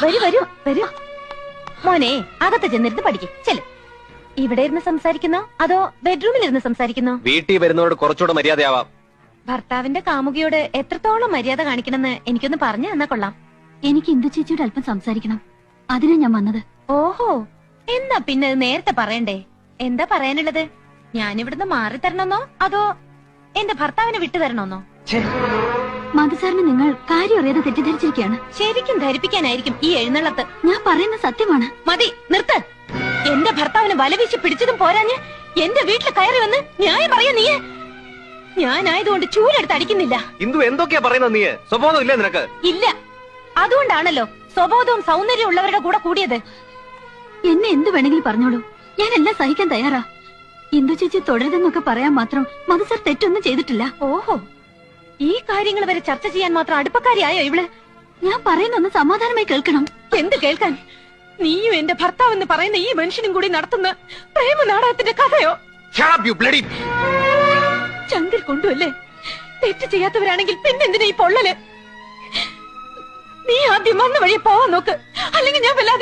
വരൂ വരൂ വരൂ. മോനെ അകത്ത് ചെന്നിരുന്ന് പഠിക്കും. ചെല്. ഇവിടെ ഇരുന്ന് സംസാരിക്കുന്നോ അതോ ബെഡ്റൂമിൽ ഇരുന്ന് സംസാരിക്കുന്നോ? വീട്ടിൽ വരുന്നതോട് കുറച്ചുകൂടെ മര്യാദയാവാം. ഭർത്താവിന്റെ കാമുകിയോട് എത്രത്തോളം മര്യാദ കാണിക്കണമെന്ന് എനിക്കൊന്ന് പറഞ്ഞു തന്നാ കൊള്ളാം. എനിക്ക് ഇന്ദു ചേച്ചിയോട് അല്പം സംസാരിക്കണം. അതിനാ ഞാൻ വന്നത്. ഓഹോ, എന്നാ പിന്നെ ഇത് നേരത്തെ പറയണ്ടേ? എന്താ പറയാനുള്ളത്? ഞാനിവിടുന്ന് മാറി തരണമെന്നോ അതോ എന്റെ ഭർത്താവിനെ വിട്ടു തരണമെന്നോ? മധുസാറിന് നിങ്ങൾ കാര്യം അറിയാതെ തെറ്റിദ്ധരിച്ചിരിക്കുകയാണ്. ശരിക്കും ധരിപ്പിക്കാനായിരിക്കും ഈ എഴുന്നള്ളത്ത്. ഞാൻ പറയുന്ന സത്യമാണ്. മതി, നിർത്ത്. എന്റെ ഭർത്താവിനെ വലവീശി പിടിച്ചതും പോരാഞ്ഞ് എന്റെ വീട്ടിൽ കയറി വന്ന് ന്യായം പറയാ നീ. ഞാനായതുകൊണ്ട് ചൂലെടുത്ത് അടിക്കുന്നില്ല. ഇന്ദു എന്തൊക്കെയാ പറയുന്നത്? നീ സ്വബോധം ഇല്ലേ നിനക്ക്? ഇല്ല, അതുകൊണ്ടാണല്ലോ സ്വബോധവും സൗന്ദര്യവും ഉള്ളവരുടെ കൂടെ കൂടിയത്. എന്നെ എന്ത് വേണമെങ്കിലും പറഞ്ഞോളൂ, ഞാൻ എല്ലാം സഹിക്കാൻ തയ്യാറാ. ഇന്ദു ചേച്ചി തുടരുതെന്നൊക്കെ പറയാൻ മാത്രം മധുസാർ തെറ്റൊന്നും ചെയ്തിട്ടില്ല. ഓഹോ, ഈ കാര്യങ്ങൾ വരെ ചർച്ച ചെയ്യാൻ മാത്രം അടുപ്പക്കാരിയായോ ഇവള്? ഞാൻ പറയുന്നൊന്ന് സമാധാനമായി കേൾക്കണം. എന്ത് കേൾക്കാൻ? നീയും എന്റെ ഭർത്താവെന്ന് പറയുന്ന ഈ മനുഷ്യനും കൂടി നടത്തുന്ന പ്രേമ നാടകത്തിന്റെ കഥയോ? ചങ്കിൽ കൊണ്ടുവല്ലേ? തെറ്റ് ചെയ്യാത്തവരാണെങ്കിൽ പിന്നെന്തിനാ ഈ പൊള്ളല്? നീ ആദ്യം വന്ന വഴി പോവാൻ നോക്ക്, അല്ലെങ്കിൽ ഞാൻ വല്ലാതെ